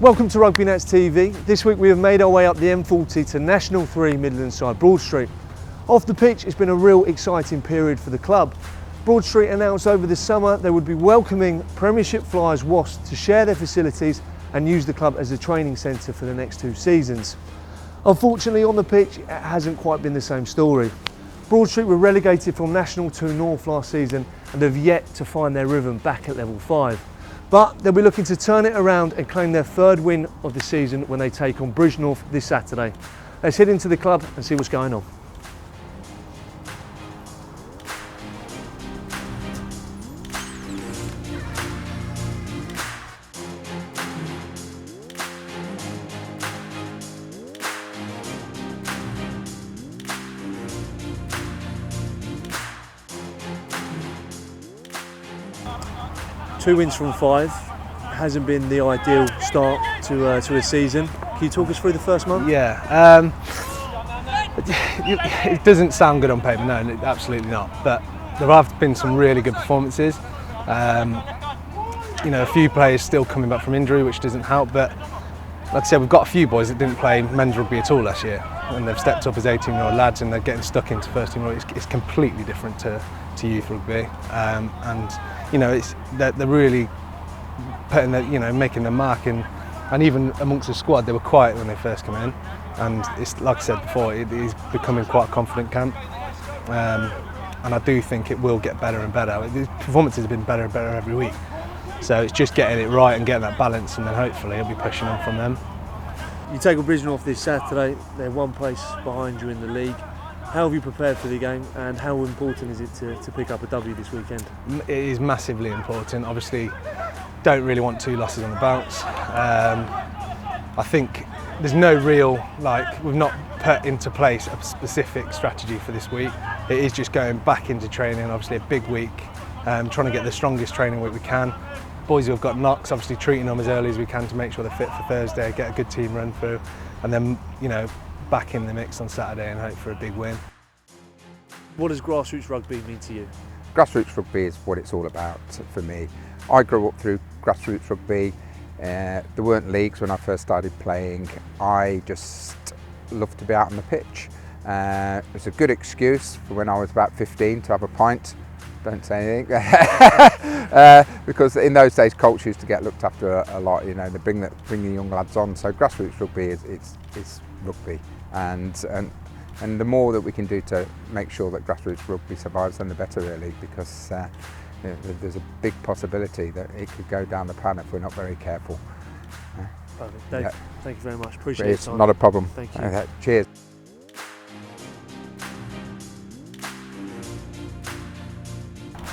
Welcome to Rugby Nats TV. This week we have made our way up the M40 to National 3 Midlands side Broadstreet. Off the pitch, it's been a real exciting period for the club. Broadstreet announced over the summer they would be welcoming Premiership flyers Wasps to share their facilities and use the club as a training centre for the next 2 seasons. Unfortunately, on the pitch, it hasn't quite been the same story. Broadstreet were relegated from National 2 North last season and have yet to find their rhythm back at level 5. But they'll be looking to turn it around and claim their 3rd win of the season when they take on Bridgnorth this Saturday. Let's head into the club and see what's going on. Two wins from 5 hasn't been the ideal start to a season. Can you talk us through the first month? Yeah, it doesn't sound good on paper, no, absolutely not. But there have been some really good performances. A few players still coming back from injury, which doesn't help. But like I said, we've got a few boys that didn't play men's rugby at all last year, and they've stepped up as 18-year-old lads, and they're getting stuck into first team rugby. It's completely different to youth rugby, they're really putting making their mark, and even amongst the squad they were quiet when they first came in, and it's like I said before, it is becoming quite a confident camp, and I do think it will get better and better. The performances have been better and better every week, so it's just getting it right and getting that balance, and then hopefully it'll be pushing on from them. You take on Bridgnorth this Saturday. They're 1 place behind you in the league. How have you prepared for the game, and how important is it to pick up a W this weekend? It is massively important. Obviously, don't really want 2 losses on the bounce. I think there's no real, we've not put into place a specific strategy for this week. It is just going back into training, obviously a big week, trying to get the strongest training week we can. Boys who have got knocks, obviously treating them as early as we can to make sure they're fit for Thursday, get a good team run through, and then, back in the mix on Saturday and hope for a big win. What does grassroots rugby mean to you? Grassroots rugby is what it's all about for me. I grew up through grassroots rugby. There weren't leagues when I first started playing. I just loved to be out on the pitch. It was a good excuse for when I was about 15 to have a pint. Don't say anything. Because in those days culture used to get looked after a lot, they bring the young lads on. So grassroots rugby is rugby, and the more that we can do to make sure that grassroots rugby survives, then the better really, because there's a big possibility that it could go down the pan if we're not very careful. Perfect. Dave, thank you very much. Appreciate it. It's not a problem. Thank you. Cheers.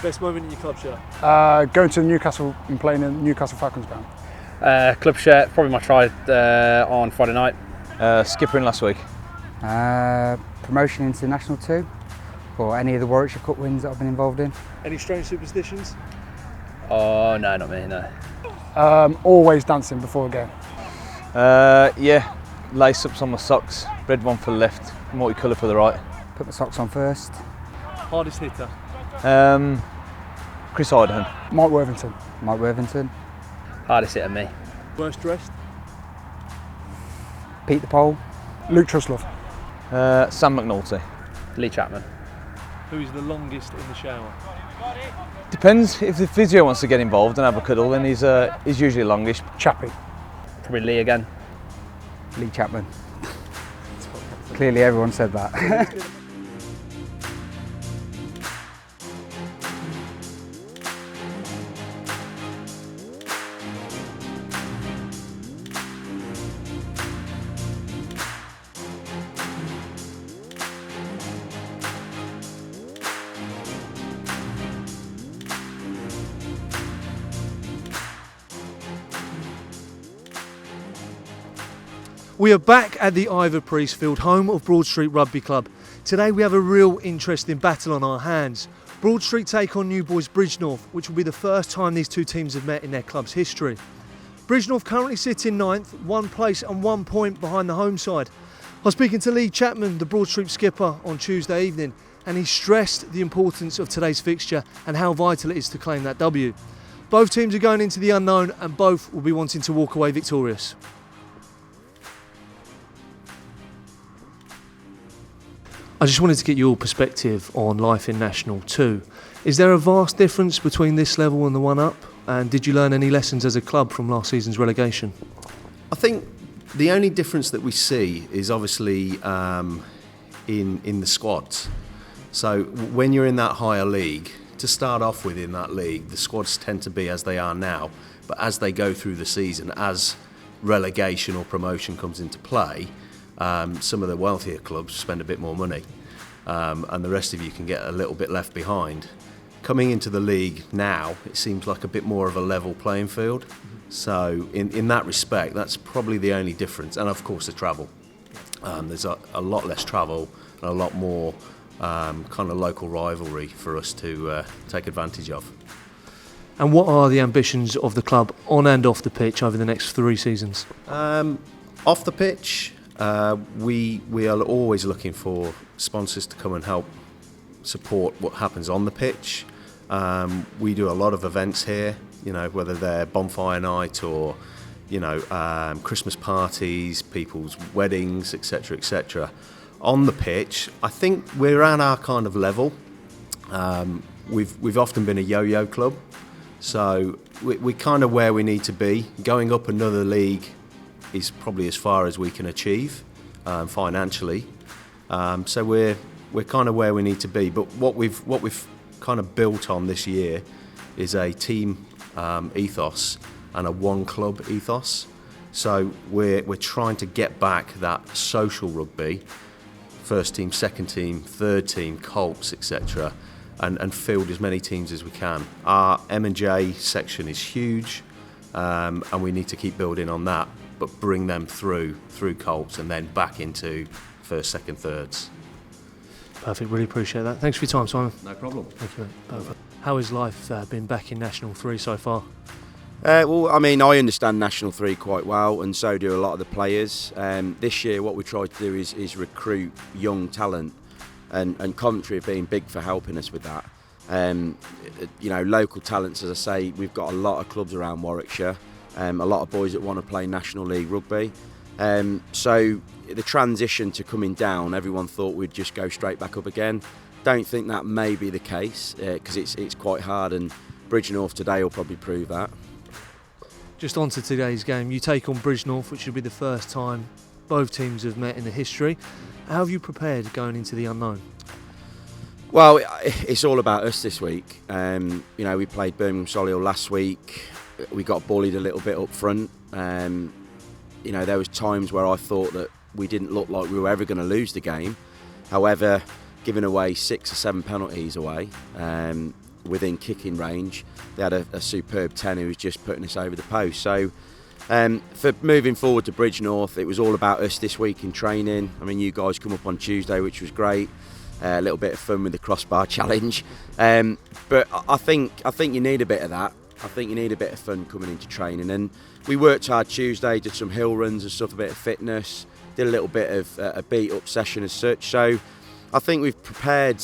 Best moment in your club shirt? Going to Newcastle and playing in Newcastle Falcons ground. Club shirt, probably my try on Friday night. Skippering last week. Promotion into National 2 or any of the Warwickshire Cup wins that I've been involved in. Any strange superstitions? Oh no, not me, no. Always dancing before a game. Yeah, lace ups on my socks, red one for the left, multicolour for the right. Put my socks on first. Hardest hitter? Chris Idahan. Mike Worthington. Mike Worthington. Hardest hit at me. Worst dressed? Pete the Pole. Luke Truslove. Sam McNulty. Lee Chapman. Who's the longest in the shower? Depends, if the physio wants to get involved and have a cuddle, then he's usually longish. Chappie. Probably Lee again. Lee Chapman. Clearly everyone said that. We are back at the Ivor Priestfield, home of Broadstreet Rugby Club. Today we have a real interesting battle on our hands. Broadstreet take on new boys Bridgnorth, which will be the first time these two teams have met in their club's history. Bridgnorth currently sit in 9th, 1 place and 1 point behind the home side. I was speaking to Lee Chapman, the Broadstreet skipper, on Tuesday evening, and he stressed the importance of today's fixture and how vital it is to claim that W. Both teams are going into the unknown and both will be wanting to walk away victorious. I just wanted to get your perspective on life in National 2. Is there a vast difference between this level and the one up? And did you learn any lessons as a club from last season's relegation? I think the only difference that we see is obviously in the squads. So when you're in that higher league, to start off with in that league, the squads tend to be as they are now. But as they go through the season, as relegation or promotion comes into play, some of the wealthier clubs spend a bit more money, and the rest of you can get a little bit left behind. Coming into the league now, it seems like a bit more of a level playing field. So in that respect, that's probably the only difference. And of course the travel. There's a lot less travel and a lot more kind of local rivalry for us to take advantage of. And what are the ambitions of the club on and off the pitch over the next 3 seasons? Off the pitch, we are always looking for sponsors to come and help support what happens on the pitch. We do a lot of events here, you know, whether they're bonfire night or, you know, Christmas parties, people's weddings, etc., etc. On the pitch, I think we're at our kind of level. We've often been a yo-yo club, so we're kind of where we need to be. Going up another league is probably as far as we can achieve financially. So we're kind of where we need to be. But what we've kind of built on this year is a team ethos and a one club ethos. So we're trying to get back that social rugby, first team, second team, third team, Colts, etc., and field as many teams as we can. Our M&J section is huge, and we need to keep building on that, but bring them through Colts and then back into first, second, thirds. Perfect, really appreciate that. Thanks for your time, Simon. No problem. Thank you. Perfect. How has life been back in National 3 so far? Well, I mean, I understand National 3 quite well, and so do a lot of the players. This year, what we tried to do is recruit young talent, and Coventry have been big for helping us with that. You know, local talents, as I say, we've got a lot of clubs around Warwickshire, a lot of boys that want to play National League rugby. So the transition to coming down, everyone thought we'd just go straight back up again. Don't think that may be the case, because it's quite hard, and Bridgnorth today will probably prove that. Just on to today's game. You take on Bridgnorth, which will be the first time both teams have met in the history. How have you prepared going into the unknown? Well, it's all about us this week. You know, we played Birmingham Solihull last week. We got bullied a little bit up front. You know, there was times where I thought that we didn't look like we were ever going to lose the game. However, giving away 6 or 7 penalties away within kicking range, they had a superb 10 who was just putting us over the post. So for moving forward to Bridgnorth, it was all about us this week in training. I mean, you guys come up on Tuesday, which was great. A little bit of fun with the crossbar challenge. But I think you need a bit of that. I think you need a bit of fun coming into training. And we worked hard Tuesday, did some hill runs and stuff, a bit of fitness, did a little bit of a beat-up session as such. So I think we've prepared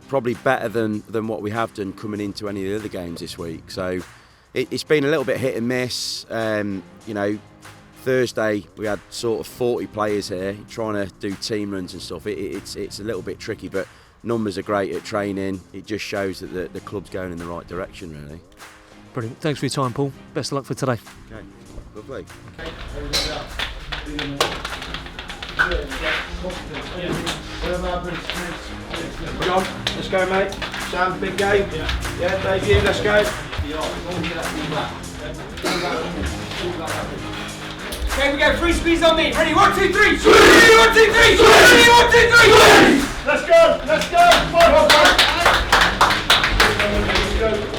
probably better than what we have done coming into any of the other games this week. So it's been a little bit hit and miss. You know, Thursday we had sort of 40 players here trying to do team runs and stuff. It's a little bit tricky, but numbers are great at training. It just shows that the club's going in the right direction, really. Brilliant. Thanks for your time, Paul. Best of luck for today. Okay, lovely. John, let's go, mate. Sam, big game. Yeah, Dave, you, let's go. Okay, we go. 3 speeds on me. Ready? 1, 2, 3. 1, 2, 3. 1, 2, 3. 1, 2, 3. Let's go. Let's go. Come on, let's go.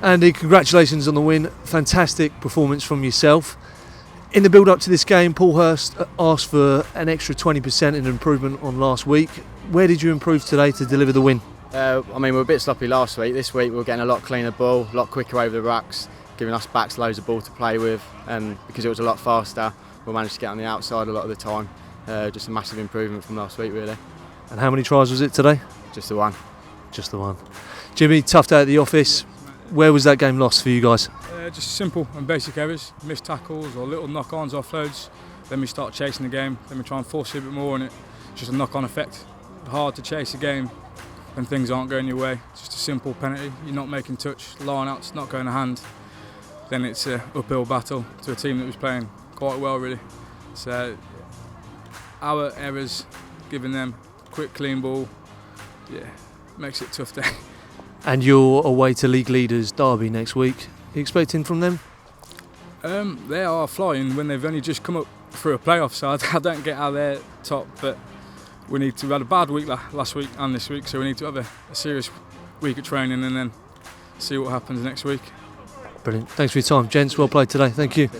Andy, congratulations on the win. Fantastic performance from yourself. In the build-up to this game, Paul Hurst asked for an extra 20% in improvement on last week. Where did you improve today to deliver the win? I mean, we were a bit sloppy last week. This week we were getting a lot cleaner ball, a lot quicker over the racks, giving us backs loads of ball to play with, and because it was a lot faster, we managed to get on the outside a lot of the time. Just a massive improvement from last week, really. And how many tries was it today? Just the one. Just the one. Jimmy, tough day at the office. Where was that game lost for you guys? Just simple and basic errors, missed tackles or little knock-ons, offloads. Then we start chasing the game, then we try and force it a bit more, and it's just a knock-on effect. Hard to chase a game when things aren't going your way. It's just a simple penalty, you're not making touch, line out's not going to hand. Then it's an uphill battle to a team that was playing quite well, really. So our errors, giving them quick, clean ball, yeah, makes it a tough day. And you're away to league leaders Derby next week. Are you expecting from them? They are flying when they've only just come up through a playoff, so I don't get how they're top, but we had a bad week last week and this week, so we need to have a serious week of training and then see what happens next week. Brilliant. Thanks for your time, gents. Well played today. Thank you.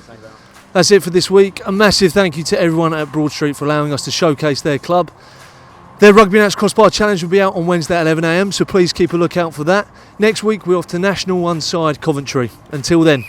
That's it for this week. A massive thank you to everyone at Broadstreet for allowing us to showcase their club. Their Rugby Nats Crossbar Challenge will be out on Wednesday at 11 a.m, so please keep a lookout for that. Next week we're off to National 1 side Coventry. Until then.